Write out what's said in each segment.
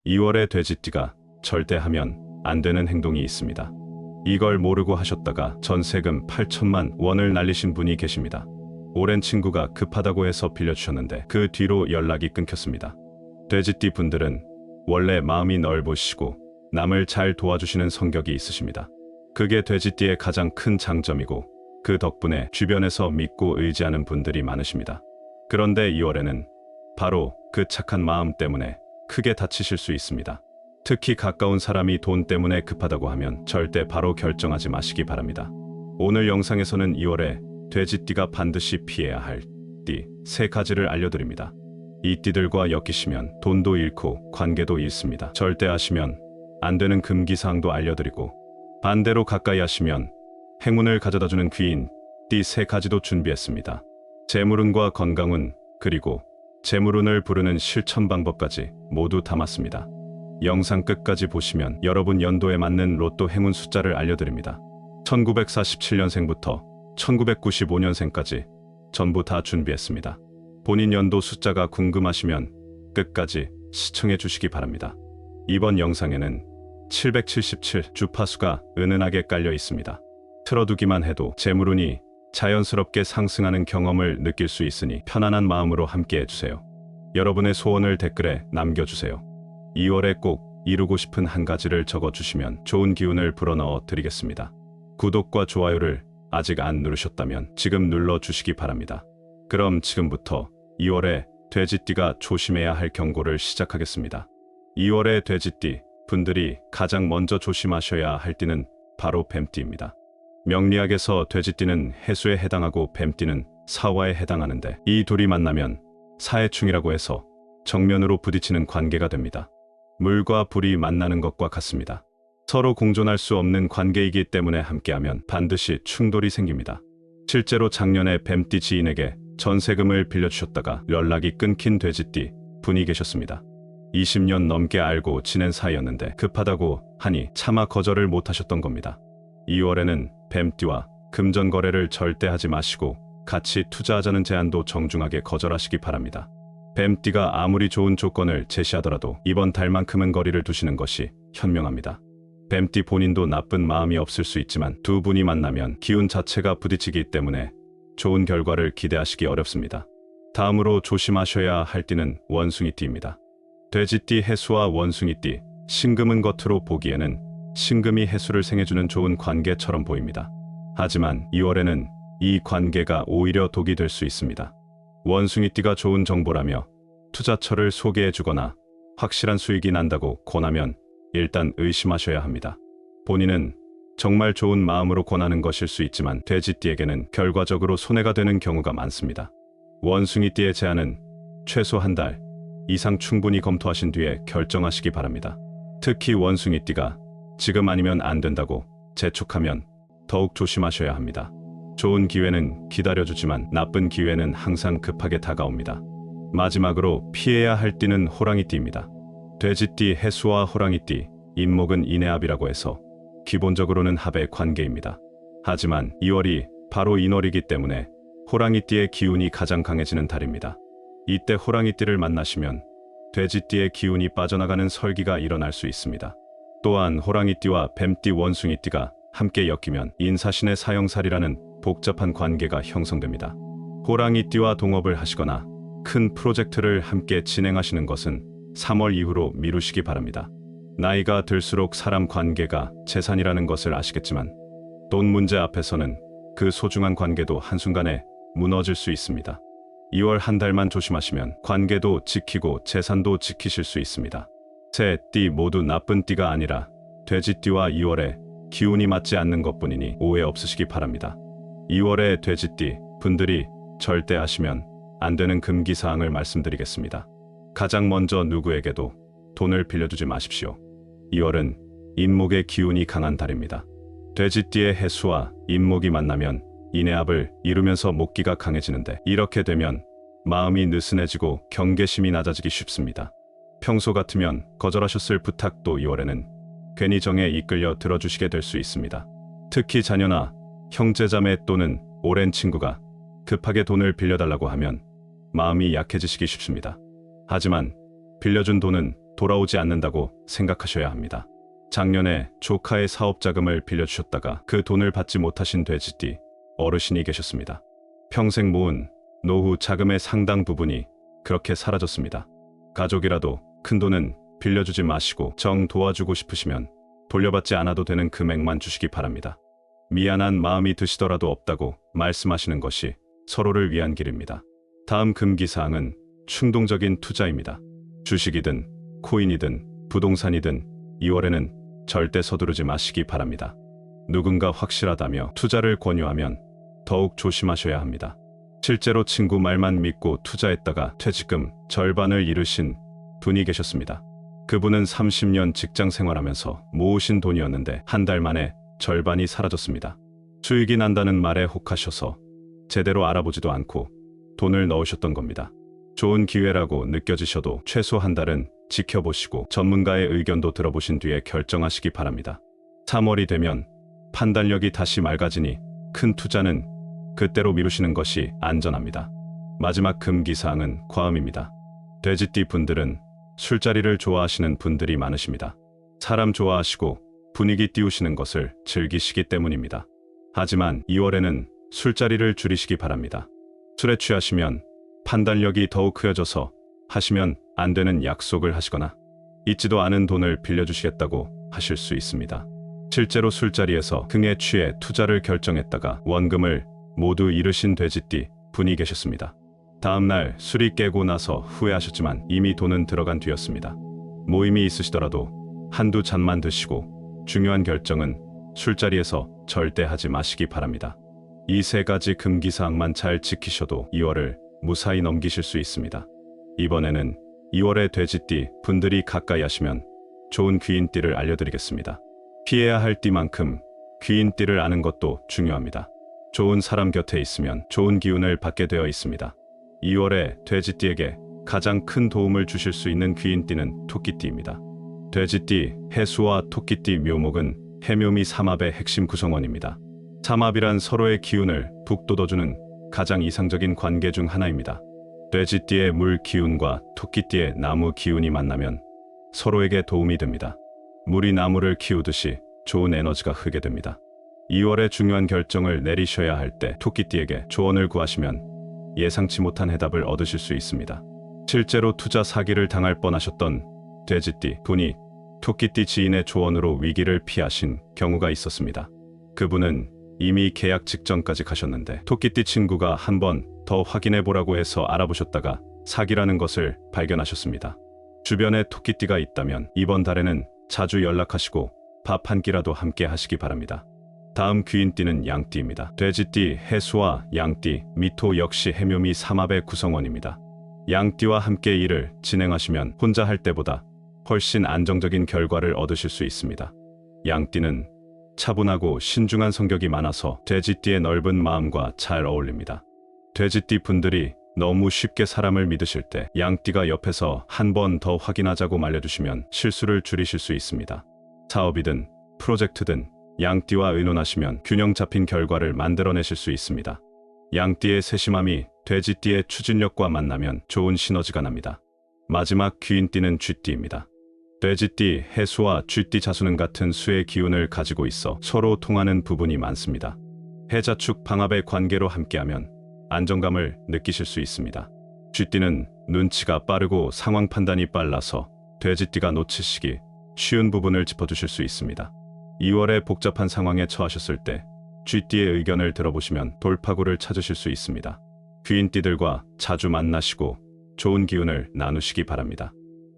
2월에 돼지띠가 절대 하면 안 되는 행동이 있습니다. 이걸 모르고 하셨다가 전세금 8천만 원을 날리신 분이 계십니다. 오랜 친구가 급하다고 해서 빌려주셨는데 그 뒤로 연락이 끊겼습니다. 돼지띠 분들은 원래 마음이 넓으시고 남을 잘 도와주시는 성격이 있으십니다. 그게 돼지띠의 가장 큰 장점이고 그 덕분에 주변에서 믿고 의지하는 분들이 많으십니다. 그런데 2월에는 바로 그 착한 마음 때문에 크게 다치실 수 있습니다. 특히 가까운 사람이 돈 때문에 급하다고 하면 절대 바로 결정하지 마시기 바랍니다. 오늘 영상에서는 2월에 돼지띠가 반드시 피해야 할 띠 3가지를 알려드립니다. 이 띠들과 엮이시면 돈도 잃고 관계도 잃습니다. 절대 하시면 안 되는 금기사항도 알려드리고 반대로 가까이 하시면 행운을 가져다주는 귀인 띠 3가지도 준비했습니다. 재물운과 건강운 그리고 재물운을 부르는 실천 방법까지 모두 담았습니다. 영상 끝까지 보시면 여러분 연도에 맞는 로또 행운 숫자를 알려드립니다. 1947년생부터 1995년생까지 전부 다 준비했습니다. 본인 연도 숫자가 궁금하시면 끝까지 시청해 주시기 바랍니다. 이번 영상에는 777 주파수가 은은하게 깔려 있습니다. 틀어두기만 해도 재물운이 자연스럽게 상승하는 경험을 느낄 수 있으니 편안한 마음으로 함께 해주세요. 여러분의 소원을 댓글에 남겨주세요. 2월에 꼭 이루고 싶은 한 가지를 적어주시면 좋은 기운을 불어넣어 드리겠습니다. 구독과 좋아요를 아직 안 누르셨다면 지금 눌러주시기 바랍니다. 그럼 지금부터 2월에 돼지띠가 조심해야 할 경고를 시작하겠습니다. 2월에 돼지띠 분들이 가장 먼저 조심하셔야 할 띠는 바로 뱀띠입니다. 명리학에서 돼지띠는 해수에 해당하고 뱀띠는 사화에 해당하는데 이 둘이 만나면 사해충이라고 해서 정면으로 부딪히는 관계가 됩니다. 물과 불이 만나는 것과 같습니다. 서로 공존할 수 없는 관계이기 때문에 함께하면 반드시 충돌이 생깁니다. 실제로 작년에 뱀띠 지인에게 전세금을 빌려주셨다가 연락이 끊긴 돼지띠 분이 계셨습니다. 20년 넘게 알고 지낸 사이였는데 급하다고 하니 차마 거절을 못하셨던 겁니다. 2월에는 뱀띠와 금전 거래를 절대 하지 마시고 같이 투자하자는 제안도 정중하게 거절하시기 바랍니다. 뱀띠가 아무리 좋은 조건을 제시하더라도 이번 달만큼은 거리를 두시는 것이 현명합니다. 뱀띠 본인도 나쁜 마음이 없을 수 있지만 두 분이 만나면 기운 자체가 부딪히기 때문에 좋은 결과를 기대하시기 어렵습니다. 다음으로 조심하셔야 할 띠는 원숭이띠입니다. 돼지띠 해수와 원숭이띠, 신금은 겉으로 보기에는 신금이 해수를 생해주는 좋은 관계처럼 보입니다. 하지만 2월에는 이 관계가 오히려 독이 될 수 있습니다. 원숭이띠가 좋은 정보라며 투자처를 소개해주거나 확실한 수익이 난다고 권하면 일단 의심하셔야 합니다. 본인은 정말 좋은 마음으로 권하는 것일 수 있지만 돼지띠에게는 결과적으로 손해가 되는 경우가 많습니다. 원숭이띠의 제안은 최소 한 달 이상 충분히 검토하신 뒤에 결정하시기 바랍니다. 특히 원숭이띠가 지금 아니면 안 된다고 재촉하면 더욱 조심하셔야 합니다. 좋은 기회는 기다려주지만 나쁜 기회는 항상 급하게 다가옵니다. 마지막으로 피해야 할 띠는 호랑이띠입니다. 돼지띠 해수와 호랑이띠, 인목은 인해합이라고 해서 기본적으로는 합의 관계입니다. 하지만 2월이 바로 인월이기 때문에 호랑이띠의 기운이 가장 강해지는 달입니다. 이때 호랑이띠를 만나시면 돼지띠의 기운이 빠져나가는 설기가 일어날 수 있습니다. 또한 호랑이띠와 뱀띠 원숭이띠가 함께 엮이면 인사신의 사형살이라는 복잡한 관계가 형성됩니다. 호랑이띠와 동업을 하시거나 큰 프로젝트를 함께 진행하시는 것은 3월 이후로 미루시기 바랍니다. 나이가 들수록 사람 관계가 재산이라는 것을 아시겠지만 돈 문제 앞에서는 그 소중한 관계도 한순간에 무너질 수 있습니다. 2월 한 달만 조심하시면 관계도 지키고 재산도 지키실 수 있습니다. 새 띠 모두 나쁜 띠가 아니라 돼지띠와 2월에 기운이 맞지 않는 것뿐이니 오해 없으시기 바랍니다. 2월에 돼지띠 분들이 절대 하시면 안 되는 금기사항을 말씀드리겠습니다. 가장 먼저 누구에게도 돈을 빌려주지 마십시오. 2월은 인목의 기운이 강한 달입니다. 돼지띠의 해수와 인목이 만나면 인해합을 이루면서 목기가 강해지는데 이렇게 되면 마음이 느슨해지고 경계심이 낮아지기 쉽습니다. 평소 같으면 거절하셨을 부탁도 2월에는 괜히 정에 이끌려 들어주시게 될 수 있습니다. 특히 자녀나 형제자매 또는 오랜 친구가 급하게 돈을 빌려달라고 하면 마음이 약해지시기 쉽습니다. 하지만 빌려준 돈은 돌아오지 않는다고 생각하셔야 합니다. 작년에 조카의 사업 자금을 빌려주셨다가 그 돈을 받지 못하신 돼지띠 어르신이 계셨습니다. 평생 모은 노후 자금의 상당 부분이 그렇게 사라졌습니다. 가족이라도 큰 돈은 빌려주지 마시고 정 도와주고 싶으시면 돌려받지 않아도 되는 금액만 주시기 바랍니다. 미안한 마음이 드시더라도 없다고 말씀하시는 것이 서로를 위한 길입니다. 다음 금기사항은 충동적인 투자입니다. 주식이든 코인이든 부동산이든 2월에는 절대 서두르지 마시기 바랍니다. 누군가 확실하다며 투자를 권유하면 더욱 조심하셔야 합니다. 실제로 친구 말만 믿고 투자했다가 퇴직금 절반을 잃으신 분이 계셨습니다. 그분은 30년 직장 생활하면서 모으신 돈이었는데 한 달 만에 절반이 사라졌습니다. 수익이 난다는 말에 혹하셔서 제대로 알아보지도 않고 돈을 넣으셨던 겁니다. 좋은 기회라고 느껴지셔도 최소 한 달은 지켜보시고 전문가의 의견도 들어보신 뒤에 결정하시기 바랍니다. 3월이 되면 판단력이 다시 맑아지니 큰 투자는 그때로 미루시는 것이 안전합니다. 마지막 금기사항은 과음입니다. 돼지띠 분들은 술자리를 좋아하시는 분들이 많으십니다. 사람 좋아하시고 분위기 띄우시는 것을 즐기시기 때문입니다. 하지만 2월에는 술자리를 줄이시기 바랍니다. 술에 취하시면 판단력이 더욱 흐려져서 하시면 안 되는 약속을 하시거나 있지도 않은 돈을 빌려주시겠다고 하실 수 있습니다. 실제로 술자리에서 흥에 취해 투자를 결정했다가 원금을 모두 잃으신 돼지띠 분이 계셨습니다. 다음날 술이 깨고 나서 후회하셨지만 이미 돈은 들어간 뒤였습니다. 모임이 있으시더라도 한두 잔만 드시고 중요한 결정은 술자리에서 절대 하지 마시기 바랍니다. 이 세 가지 금기사항만 잘 지키셔도 2월을 무사히 넘기실 수 있습니다. 이번에는 2월의 돼지띠 분들이 가까이 하시면 좋은 귀인띠를 알려드리겠습니다. 피해야 할 띠만큼 귀인띠를 아는 것도 중요합니다. 좋은 사람 곁에 있으면 좋은 기운을 받게 되어 있습니다. 2월에 돼지띠에게 가장 큰 도움을 주실 수 있는 귀인띠는 토끼띠입니다. 돼지띠, 해수와 토끼띠 묘목은 해묘미 삼합의 핵심 구성원입니다. 삼합이란 서로의 기운을 북돋워주는 가장 이상적인 관계 중 하나입니다. 돼지띠의 물 기운과 토끼띠의 나무 기운이 만나면 서로에게 도움이 됩니다. 물이 나무를 키우듯이 좋은 에너지가 흐르게 됩니다. 2월에 중요한 결정을 내리셔야 할 때 토끼띠에게 조언을 구하시면 예상치 못한 해답을 얻으실 수 있습니다. 실제로 투자 사기를 당할 뻔하셨던 돼지띠 분이 토끼띠 지인의 조언으로 위기를 피하신 경우가 있었습니다. 그분은 이미 계약 직전까지 가셨는데 토끼띠 친구가 한 번 더 확인해 보라고 해서 알아보셨다가 사기라는 것을 발견하셨습니다. 주변에 토끼띠가 있다면 이번 달에는 자주 연락하시고 밥 한 끼라도 함께 하시기 바랍니다. 다음 귀인띠는 양띠입니다. 돼지띠, 해수와 양띠, 미토 역시 해묘미 삼합의 구성원입니다. 양띠와 함께 일을 진행하시면 혼자 할 때보다 훨씬 안정적인 결과를 얻으실 수 있습니다. 양띠는 차분하고 신중한 성격이 많아서 돼지띠의 넓은 마음과 잘 어울립니다. 돼지띠 분들이 너무 쉽게 사람을 믿으실 때 양띠가 옆에서 한 번 더 확인하자고 말려주시면 실수를 줄이실 수 있습니다. 사업이든 프로젝트든 양띠와 의논하시면 균형 잡힌 결과를 만들어내실 수 있습니다. 양띠의 세심함이 돼지띠의 추진력과 만나면 좋은 시너지가 납니다. 마지막 귀인띠는 쥐띠입니다. 돼지띠, 해수와 쥐띠 자수는 같은 수의 기운을 가지고 있어 서로 통하는 부분이 많습니다. 해자축 방합의 관계로 함께하면 안정감을 느끼실 수 있습니다. 쥐띠는 눈치가 빠르고 상황 판단이 빨라서 돼지띠가 놓치시기 쉬운 부분을 짚어주실 수 있습니다. 2월에 복잡한 상황에 처하셨을 때 쥐띠의 의견을 들어보시면 돌파구를 찾으실 수 있습니다. 귀인띠들과 자주 만나시고 좋은 기운을 나누시기 바랍니다.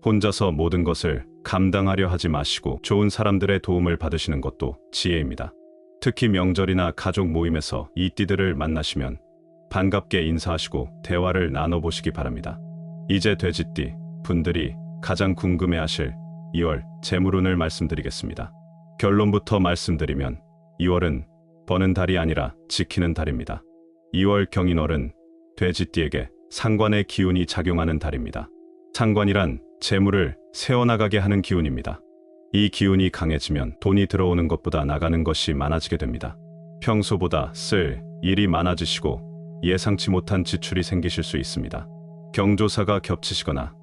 혼자서 모든 것을 감당하려 하지 마시고 좋은 사람들의 도움을 받으시는 것도 지혜입니다. 특히 명절이나 가족 모임에서 이 띠들을 만나시면 반갑게 인사하시고 대화를 나눠보시기 바랍니다. 이제 돼지띠 분들이 가장 궁금해하실 2월 재물운을 말씀드리겠습니다. 결론부터 말씀드리면 2월은 버는 달이 아니라 지키는 달입니다. 2월 경인월은 돼지띠에게 상관의 기운이 작용하는 달입니다. 상관이란 재물을 세워나가게 하는 기운입니다. 이 기운이 강해지면 돈이 들어오는 것보다 나가는 것이 많아지게 됩니다. 평소보다 쓸 일이 많아지시고 예상치 못한 지출이 생기실 수 있습니다. 경조사가 겹치시거나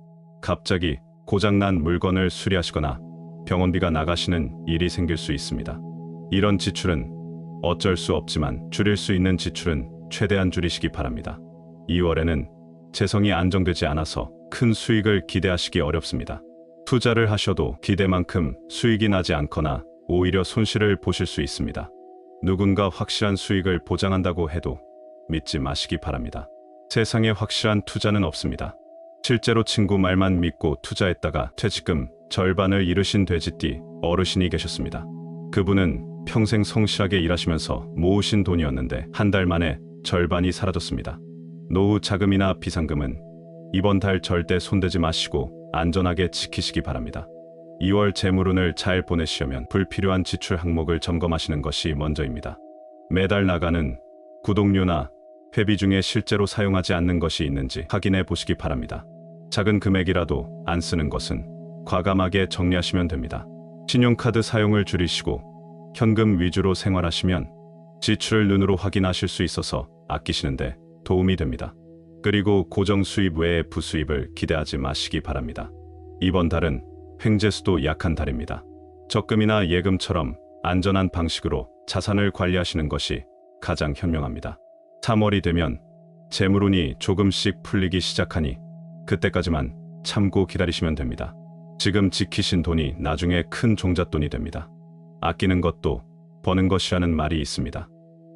갑자기 고장난 물건을 수리하시거나 병원비가 나가시는 일이 생길 수 있습니다. 이런 지출은 어쩔 수 없지만 줄일 수 있는 지출은 최대한 줄이시기 바랍니다. 2월에는 재성이 안정되지 않아서 큰 수익을 기대하시기 어렵습니다. 투자를 하셔도 기대만큼 수익이 나지 않거나 오히려 손실을 보실 수 있습니다. 누군가 확실한 수익을 보장한다고 해도 믿지 마시기 바랍니다. 세상에 확실한 투자는 없습니다. 실제로 친구 말만 믿고 투자했다가 퇴직금 절반을 잃으신 돼지띠 어르신이 계셨습니다. 그분은 평생 성실하게 일하시면서 모으신 돈이었는데 한 달 만에 절반이 사라졌습니다. 노후 자금이나 비상금은 이번 달 절대 손대지 마시고 안전하게 지키시기 바랍니다. 2월 재물운을 잘 보내시려면 불필요한 지출 항목을 점검하시는 것이 먼저입니다. 매달 나가는 구독료나 회비 중에 실제로 사용하지 않는 것이 있는지 확인해 보시기 바랍니다. 작은 금액이라도 안 쓰는 것은 과감하게 정리하시면 됩니다. 신용카드 사용을 줄이시고 현금 위주로 생활하시면 지출을 눈으로 확인하실 수 있어서 아끼시는데 도움이 됩니다. 그리고 고정 수입 외에 부수입을 기대하지 마시기 바랍니다. 이번 달은 횡재수도 약한 달입니다. 적금이나 예금처럼 안전한 방식으로 자산을 관리하시는 것이 가장 현명합니다. 3월이 되면 재물운이 조금씩 풀리기 시작하니 그때까지만 참고 기다리시면 됩니다. 지금 지키신 돈이 나중에 큰 종잣돈이 됩니다. 아끼는 것도 버는 것이라는 말이 있습니다.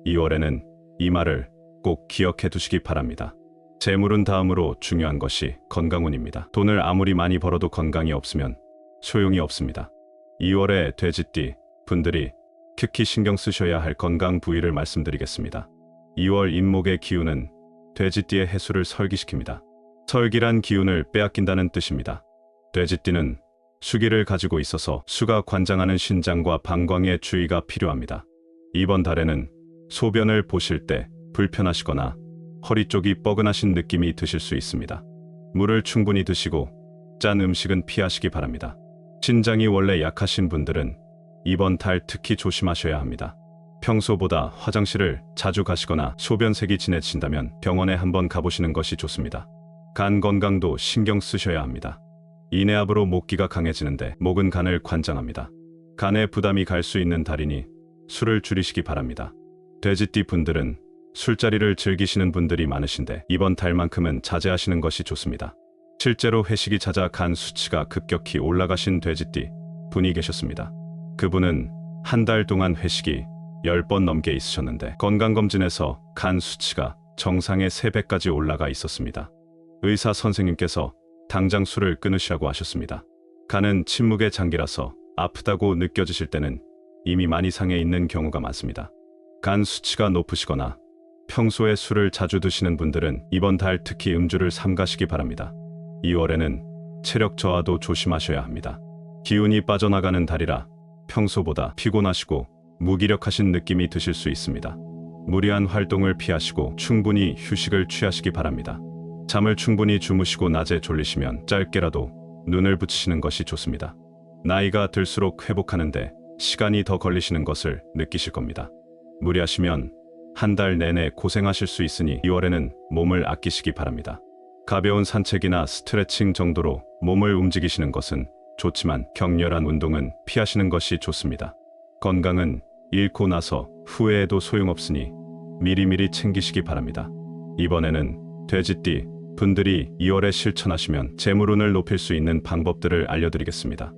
2월에는 이 말을 꼭 기억해 두시기 바랍니다. 재물운 다음으로 중요한 것이 건강운입니다. 돈을 아무리 많이 벌어도 건강이 없으면 소용이 없습니다. 2월에 돼지띠 분들이 특히 신경 쓰셔야 할 건강 부위를 말씀드리겠습니다. 2월 임목의 기운은 돼지띠의 해수를 설기시킵니다. 설기란 기운을 빼앗긴다는 뜻입니다. 돼지띠는 수기를 가지고 있어서 수가 관장하는 신장과 방광에 주의가 필요합니다. 이번 달에는 소변을 보실 때 불편하시거나 허리 쪽이 뻐근하신 느낌이 드실 수 있습니다. 물을 충분히 드시고 짠 음식은 피하시기 바랍니다. 신장이 원래 약하신 분들은 이번 달 특히 조심하셔야 합니다. 평소보다 화장실을 자주 가시거나 소변색이 진해진다면 병원에 한번 가보시는 것이 좋습니다. 간 건강도 신경 쓰셔야 합니다. 인해압으로 목기가 강해지는데 목은 간을 관장합니다. 간에 부담이 갈 수 있는 달이니 술을 줄이시기 바랍니다. 돼지띠 분들은 술자리를 즐기시는 분들이 많으신데 이번 달만큼은 자제하시는 것이 좋습니다. 실제로 회식이 잦아 간 수치가 급격히 올라가신 돼지띠 분이 계셨습니다. 그분은 한 달 동안 회식이 10번 넘게 있으셨는데 건강검진에서 간 수치가 정상의 3배까지 올라가 있었습니다. 의사 선생님께서 당장 술을 끊으시라고 하셨습니다. 간은 침묵의 장기라서 아프다고 느껴지실 때는 이미 많이 상해 있는 경우가 많습니다. 간 수치가 높으시거나 평소에 술을 자주 드시는 분들은 이번 달 특히 음주를 삼가시기 바랍니다. 2월에는 체력 저하도 조심하셔야 합니다. 기운이 빠져나가는 달이라 평소보다 피곤하시고 무기력하신 느낌이 드실 수 있습니다. 무리한 활동을 피하시고 충분히 휴식을 취하시기 바랍니다. 잠을 충분히 주무시고 낮에 졸리시면 짧게라도 눈을 붙이시는 것이 좋습니다. 나이가 들수록 회복하는데 시간이 더 걸리시는 것을 느끼실 겁니다. 무리하시면 한 달 내내 고생하실 수 있으니 2월에는 몸을 아끼시기 바랍니다. 가벼운 산책이나 스트레칭 정도로 몸을 움직이시는 것은 좋지만 격렬한 운동은 피하시는 것이 좋습니다. 건강은 잃고 나서 후회해도 소용없으니 미리미리 챙기시기 바랍니다. 이번에는 돼지띠 분들이 2월에 실천하시면 재물운을 높일 수 있는 방법들을 알려드리겠습니다.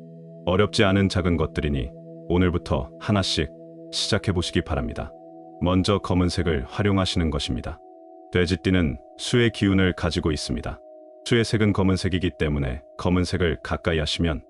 어렵지 않은 작은 것들이니 오늘부터 하나씩 시작해보시기 바랍니다. 먼저 검은색을 활용하시는 것입니다. 돼지띠는 수의 기운을 가지고 있습니다. 수의 색은 검은색이기 때문에 검은색을 가까이 하시면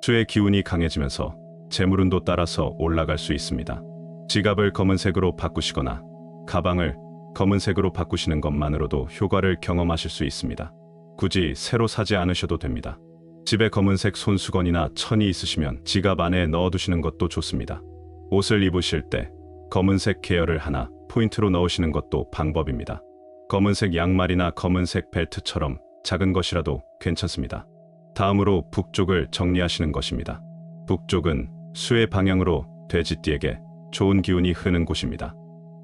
수의 기운이 강해지면서 재물운도 따라서 올라갈 수 있습니다. 지갑을 검은색으로 바꾸시거나 가방을 검은색으로 바꾸시는 것만으로도 효과를 경험하실 수 있습니다. 굳이 새로 사지 않으셔도 됩니다. 집에 검은색 손수건이나 천이 있으시면 지갑 안에 넣어두시는 것도 좋습니다. 옷을 입으실 때 검은색 계열을 하나 포인트로 넣으시는 것도 방법입니다. 검은색 양말이나 검은색 벨트처럼 작은 것이라도 괜찮습니다. 다음으로 북쪽을 정리하시는 것입니다. 북쪽은 수의 방향으로 돼지띠에게 좋은 기운이 흐르는 곳입니다.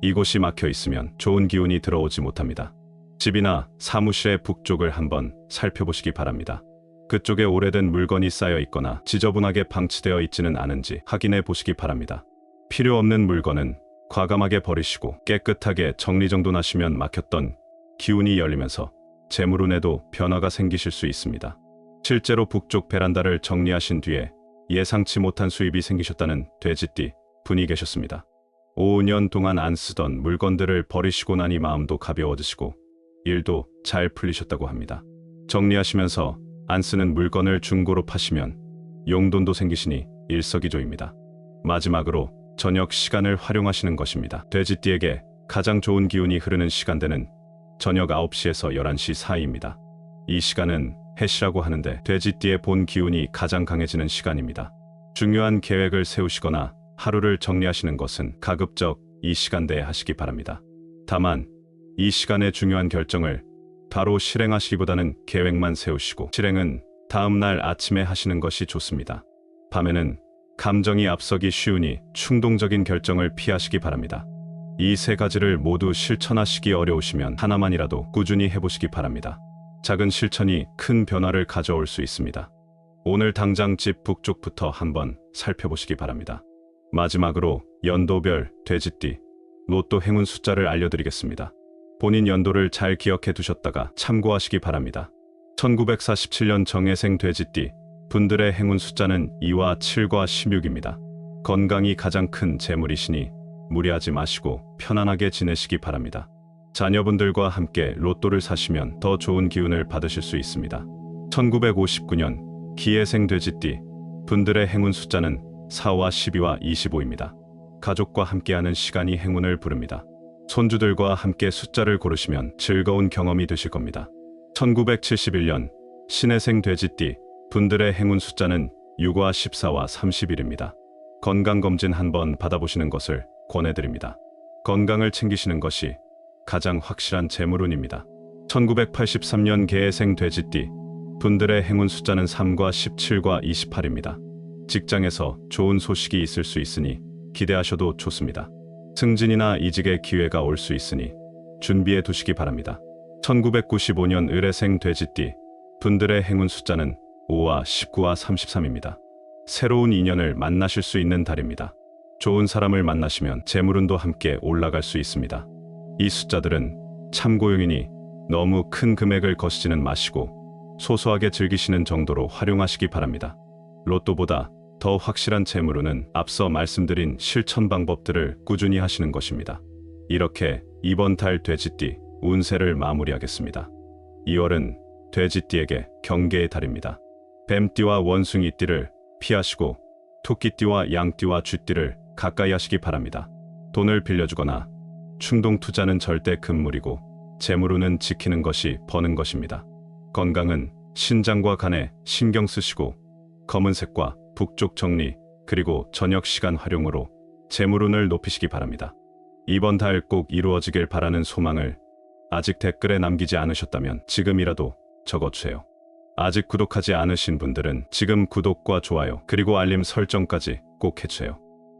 이곳이 막혀 있으면 좋은 기운이 들어오지 못합니다. 집이나 사무실의 북쪽을 한번 살펴보시기 바랍니다. 그쪽에 오래된 물건이 쌓여 있거나 지저분하게 방치되어 있지는 않은지 확인해 보시기 바랍니다. 필요 없는 물건은 과감하게 버리시고 깨끗하게 정리정돈하시면 막혔던 기운이 열리면서 재물운에도 변화가 생기실 수 있습니다. 실제로 북쪽 베란다를 정리하신 뒤에 예상치 못한 수입이 생기셨다는 돼지띠 분이 계셨습니다. 5년 동안 안 쓰던 물건들을 버리시고 나니 마음도 가벼워지시고 일도 잘 풀리셨다고 합니다. 정리하시면서 안 쓰는 물건을 중고로 파시면 용돈도 생기시니 일석이조입니다. 마지막으로 저녁 시간을 활용하시는 것입니다. 돼지띠에게 가장 좋은 기운이 흐르는 시간대는 저녁 9시에서 11시 사이입니다. 이 시간은 해시라고 하는데 돼지띠의 본 기운이 가장 강해지는 시간입니다. 중요한 계획을 세우시거나 하루를 정리하시는 것은 가급적 이 시간대에 하시기 바랍니다. 다만 이 시간의 중요한 결정을 바로 실행하시기보다는 계획만 세우시고 실행은 다음 날 아침에 하시는 것이 좋습니다. 밤에는 감정이 앞서기 쉬우니 충동적인 결정을 피하시기 바랍니다. 이 세 가지를 모두 실천하시기 어려우시면 하나만이라도 꾸준히 해보시기 바랍니다. 작은 실천이 큰 변화를 가져올 수 있습니다. 오늘 당장 집 북쪽부터 한번 살펴보시기 바랍니다. 마지막으로 연도별 돼지띠 로또 행운 숫자를 알려드리겠습니다. 본인 연도를 잘 기억해 두셨다가 참고하시기 바랍니다. 1947년 정해생 돼지띠 분들의 행운 숫자는 2와 7과 16입니다. 건강이 가장 큰 재물이시니 무리하지 마시고 편안하게 지내시기 바랍니다. 자녀분들과 함께 로또를 사시면 더 좋은 기운을 받으실 수 있습니다. 1959년 기해생 돼지띠 분들의 행운 숫자는 4와 12와 25입니다. 가족과 함께하는 시간이 행운을 부릅니다. 손주들과 함께 숫자를 고르시면 즐거운 경험이 되실 겁니다. 1971년 신해생 돼지띠 분들의 행운 숫자는 6와 14와 31입니다. 건강검진 한번 받아보시는 것을 권해드립니다. 건강을 챙기시는 것이 가장 확실한 재물운입니다. 1983년 개해생 돼지띠 분들의 행운 숫자는 3과 17과 28입니다. 직장에서 좋은 소식이 있을 수 있으니 기대하셔도 좋습니다. 승진이나 이직의 기회가 올 수 있으니 준비해 두시기 바랍니다. 1995년 을해생 돼지띠 분들의 행운 숫자는 5와 19와 33입니다. 새로운 인연을 만나실 수 있는 달입니다. 좋은 사람을 만나시면 재물운도 함께 올라갈 수 있습니다. 이 숫자들은 참고용이니 너무 큰 금액을 거시지는 마시고 소소하게 즐기시는 정도로 활용하시기 바랍니다. 로또보다 더 확실한 재물운은 앞서 말씀드린 실천 방법들을 꾸준히 하시는 것입니다. 이렇게 이번 달 돼지띠 운세를 마무리하겠습니다. 2월은 돼지띠에게 경계의 달입니다. 뱀띠와 원숭이띠를 피하시고 토끼띠와 양띠와 쥐띠를 가까이 하시기 바랍니다. 돈을 빌려주거나 충동 투자는 절대 금물이고 재물운은 지키는 것이 버는 것입니다. 건강은 신장과 간에 신경 쓰시고 검은색과 북쪽 정리 그리고 저녁 시간 활용으로 재물운을 높이시기 바랍니다. 이번 달 꼭 이루어지길 바라는 소망을 아직 댓글에 남기지 않으셨다면 지금이라도 적어주세요. 아직 구독하지 않으신 분들은 지금 구독과 좋아요 그리고 알림 설정까지 꼭 해주세요.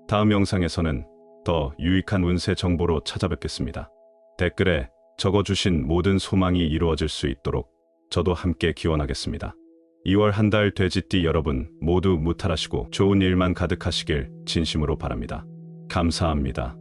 다음 영상에서는 더 유익한 운세 정보로 찾아뵙겠습니다. 댓글에 적어주신 모든 소망이 이루어질 수 있도록 저도 함께 기원하겠습니다. 2월 한 달 돼지띠 여러분 모두 무탈하시고 좋은 일만 가득하시길 진심으로 바랍니다. 감사합니다.